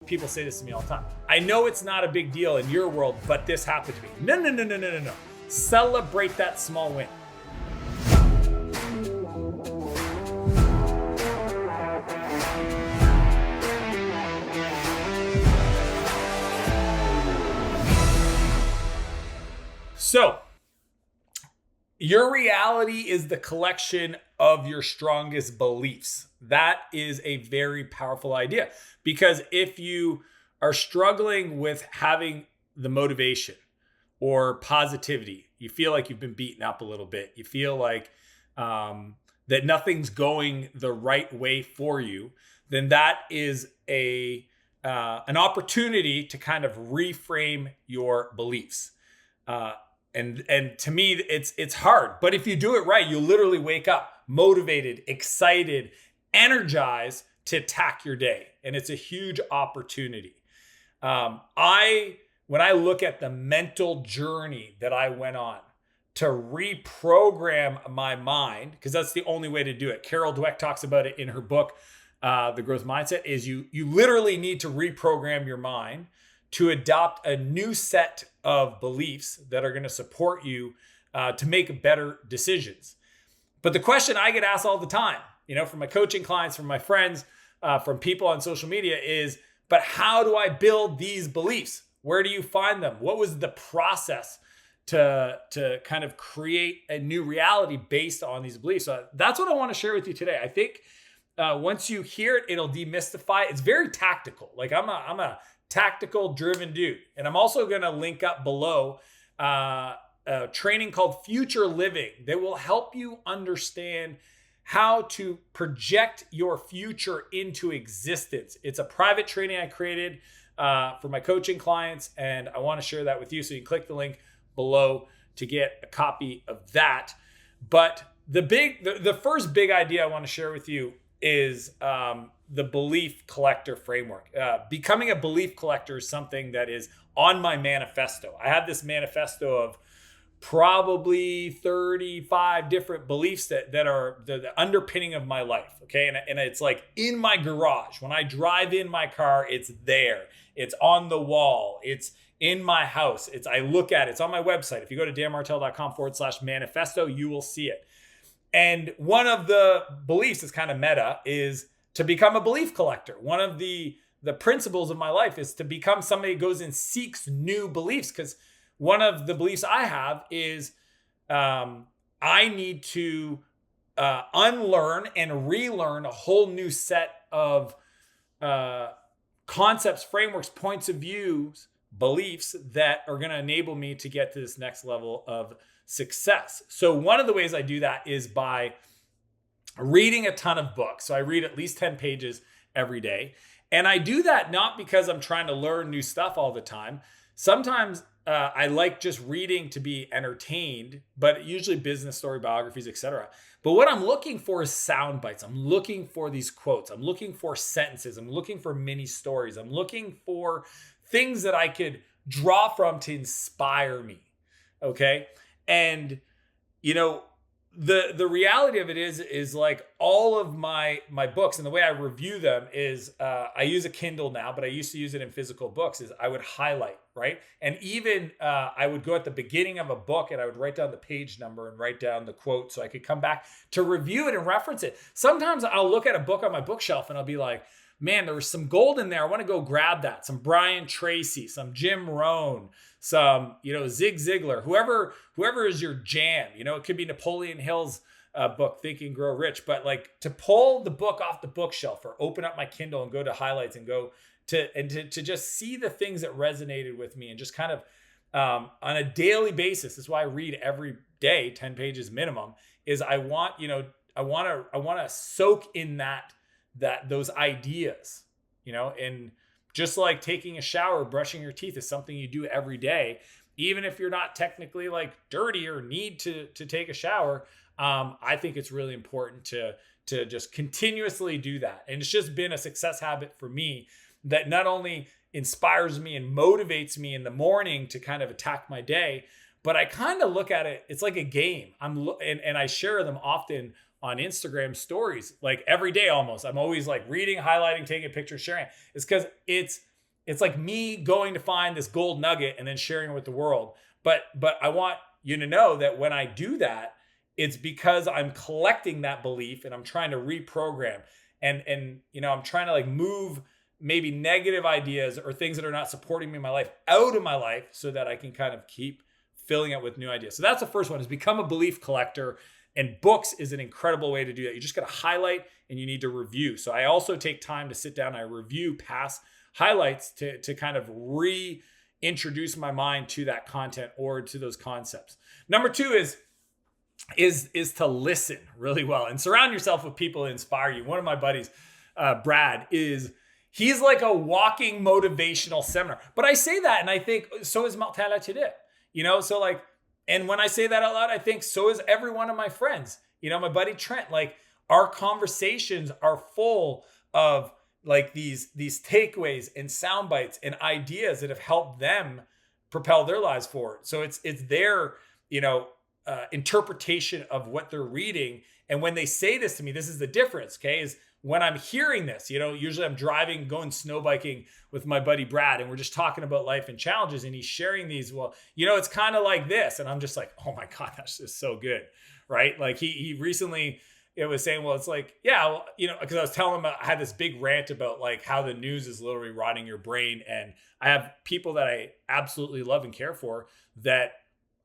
People say this to me all the time. I know it's not a big deal in your world, but this happened to me. No. Celebrate that small win. So, your reality is the collection of your strongest beliefs. That is a very powerful idea, because if you are struggling with having the motivation or positivity, you feel like you've been beaten up a little bit, you feel like that nothing's going the right way for you, then that is an opportunity to kind of reframe your beliefs. And to me, it's hard, but if you do it right, you'll literally wake up motivated, excited, energized to attack your day, and it's a huge opportunity. When I look at the mental journey that I went on to reprogram my mind, because that's the only way to do it. Carol Dweck talks about it in her book, The Growth Mindset. Is you literally need to reprogram your mind to adopt a new set of beliefs that are going to support you to make better decisions. But the question I get asked all the time, from my coaching clients, from my friends, from people on social media is, but how do I build these beliefs? Where do you find them? What was the process to kind of create a new reality based on these beliefs? So that's what I want to share with you today. I think once you hear it, it'll demystify. It's very tactical. Like I'm a tactical driven dude. And I'm also going to link up below a training called Future Living that will help you understand how to project your future into existence. It's a private training I created for my coaching clients, and I want to share that with you. So you can click the link below to get a copy of that. But the first big idea I want to share with you is the belief collector framework. Becoming a belief collector is something that is on my manifesto. I have this manifesto of probably 35 different beliefs that are the underpinning of my life. Okay. And it's like in my garage. When I drive in my car, it's there. It's on the wall. It's in my house. I look at it. It's on my website. If you go to danmartell.com/manifesto, you will see it. And one of the beliefs is kind of meta is to become a belief collector. One of the principles of my life is to become somebody who goes and seeks new beliefs, because one of the beliefs I have is I need to unlearn and relearn a whole new set of concepts, frameworks, points of views, beliefs that are going to enable me to get to this next level of success. So one of the ways I do that is by reading a ton of books. So I read at least 10 pages every day. And I do that not because I'm trying to learn new stuff all the time. Sometimes I like just reading to be entertained, but usually business story, biographies, etc. But what I'm looking for is sound bites. I'm looking for these quotes. I'm looking for sentences. I'm looking for mini stories. I'm looking for things that I could draw from to inspire me. Okay. And, the reality of it is like all of my books, and the way I review them is I use a Kindle now, but I used to use it in physical books, is I would highlight, right? And even I would go at the beginning of a book and I would write down the page number and write down the quote so I could come back to review it and reference it. Sometimes I'll look at a book on my bookshelf and I'll be like, man, there was some gold in there. I want to go grab that. Some Brian Tracy, some Jim Rohn, some, Zig Ziglar, whoever is your jam. It could be Napoleon Hill's book, Think and Grow Rich. But like to pull the book off the bookshelf or open up my Kindle and go to highlights and go to just see the things that resonated with me and just kind of on a daily basis. This is why I read every day, 10 pages minimum, is I want to soak in those ideas, and just like taking a shower, brushing your teeth is something you do every day. Even if you're not technically like dirty or need to take a shower, I think it's really important to just continuously do that. And it's just been a success habit for me that not only inspires me and motivates me in the morning to kind of attack my day, but I kind of look at it, it's like a game. And I share them often on Instagram stories, like every day almost. I'm always like reading, highlighting, taking a picture, sharing. It's because it's like me going to find this gold nugget and then sharing it with the world. But I want you to know that when I do that, it's because I'm collecting that belief and I'm trying to reprogram and I'm trying to like move maybe negative ideas or things that are not supporting me in my life out of my life so that I can kind of keep filling it with new ideas. So that's the first one, is become a belief collector. And books is an incredible way to do that. You just got to highlight and you need to review. So I also take time to sit down. I review past highlights to kind of reintroduce my mind to that content or to those concepts. Number 2 is to listen really well and surround yourself with people that inspire you. One of my buddies, Brad, he's like a walking motivational seminar. But I say that and I think so is Martell today. So like, and when I say that out loud, I think so is every one of my friends. My buddy Trent, like our conversations are full of like these takeaways and sound bites and ideas that have helped them propel their lives forward. So it's their, interpretation of what they're reading. And when they say this to me, this is the difference, okay, is when I'm hearing this, usually I'm driving, going snow biking with my buddy Brad, and we're just talking about life and challenges, and he's sharing these, well, it's kind of like this. And I'm just like, oh my God, that's just so good, right? Like he recently, it was saying, well, it's like, yeah, well, because I was telling him I had this big rant about like how the news is literally rotting your brain. And I have people that I absolutely love and care for that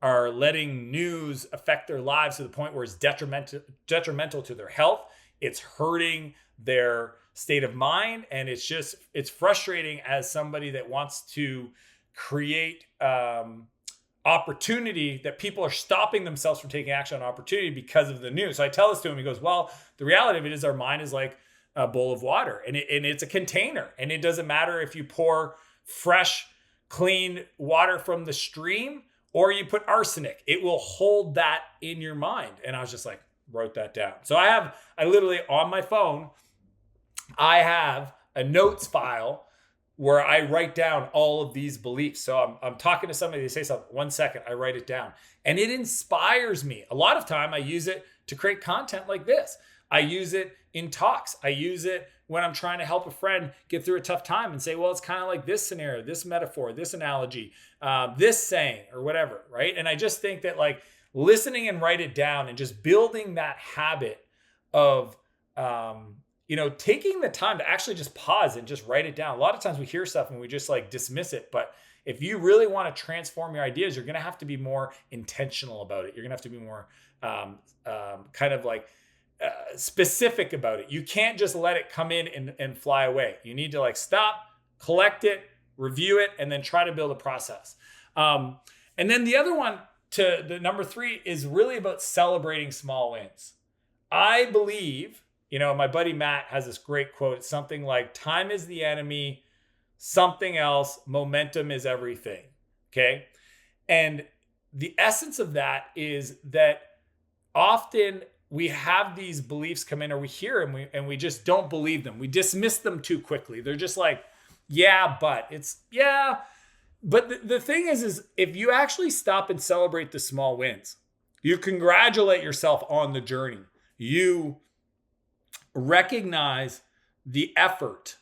are letting news affect their lives to the point where it's detrimental to their health. It's hurting their state of mind. And it's frustrating as somebody that wants to create opportunity, that people are stopping themselves from taking action on opportunity because of the news. So I tell this to him, he goes, well, the reality of it is our mind is like a bowl of water and it's a container. And it doesn't matter if you pour fresh, clean water from the stream or you put arsenic, it will hold that in your mind. And I was just like, wrote that down. So I literally on my phone, I have a notes file where I write down all of these beliefs. So I'm talking to somebody, they say something, 1 second, I write it down. And it inspires me. A lot of time I use it to create content like this. I use it in talks. I use it when I'm trying to help a friend get through a tough time and say, well, it's kind of like this scenario, this metaphor, this analogy, this saying or whatever, right? And I just think that like listening and write it down and just building that habit of, taking the time to actually just pause and just write it down. A lot of times we hear stuff and we just like dismiss it. But if you really want to transform your ideas, you're going to have to be more intentional about it. You're going to have to be more kind of like specific about it. You can't just let it come in and fly away. You need to like stop, collect it, review it, and then try to build a process. And then the other one, to the number 3, is really about celebrating small wins. I believe, my buddy Matt has this great quote. It's something like, time is the enemy, something else, momentum is everything. Okay. And the essence of that is that often we have these beliefs come in, or we hear them and we just don't believe them. We dismiss them too quickly. They're just like, yeah, but it's, yeah. But the thing is if you actually stop and celebrate the small wins, you congratulate yourself on the journey, you recognize the effort,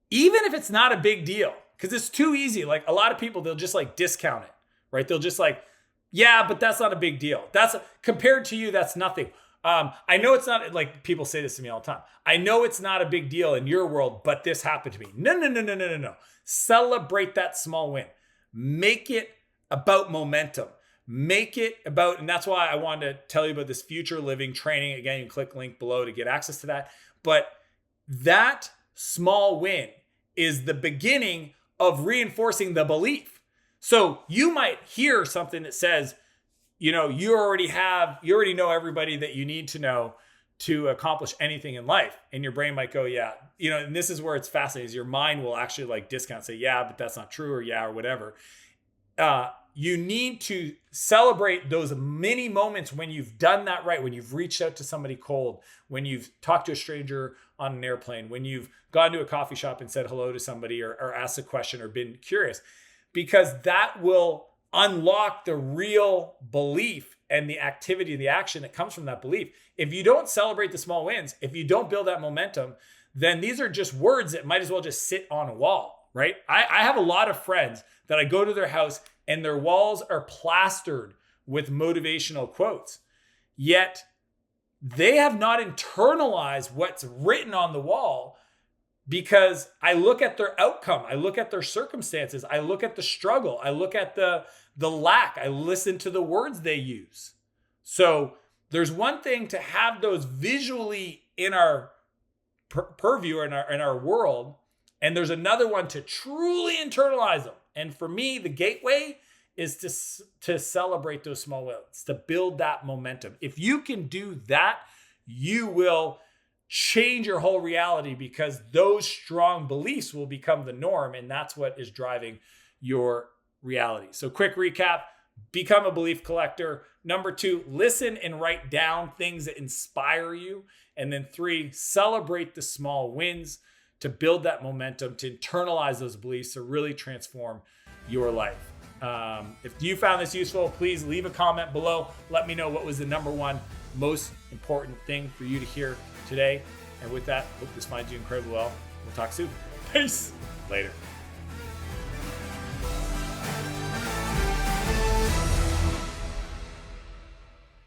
even if it's not a big deal, because it's too easy. Like a lot of people, they'll just like discount it, right? They'll just like, yeah, but that's not a big deal. That's compared to you, that's nothing. I know it's not, like people say this to me all the time. I know it's not a big deal in your world, but this happened to me. No. Celebrate that small win. Make it about momentum. Make it about, and that's why I wanted to tell you about this future living training. Again, you can click link below to get access to that. But that small win is the beginning of reinforcing the belief. So you might hear something that says, you already know everybody that you need to know to accomplish anything in life. And your brain might go, yeah, and this is where it's fascinating, is your mind will actually like discount, say, yeah, but that's not true, or yeah, or whatever. You need to celebrate those mini moments when you've done that right, when you've reached out to somebody cold, when you've talked to a stranger on an airplane, when you've gone to a coffee shop and said hello to somebody or asked a question or been curious, because that will unlock the real belief and the activity, the action that comes from that belief. If you don't celebrate the small wins, if you don't build that momentum, then these are just words that might as well just sit on a wall. right? I have a lot of friends that I go to their house and their walls are plastered with motivational quotes. Yet they have not internalized what's written on the wall, because I look at their outcome, I look at their circumstances, I look at the struggle, I look at the lack, I listen to the words they use. So there's one thing to have those visually in our purview, in our world, and there's another one to truly internalize them. And for me, the gateway is to celebrate those small wins, to build that momentum. If you can do that, you will change your whole reality, because those strong beliefs will become the norm, and that's what is driving your reality. So quick recap: become a belief collector. Number 2, listen and write down things that inspire you. And then 3, celebrate the small wins to build that momentum, to internalize those beliefs, to really transform your life. If you found this useful, please leave a comment below. Let me know what was the number 1 most important thing for you to hear today. And with that, hope this finds you incredibly well. We'll talk soon. Peace. Later.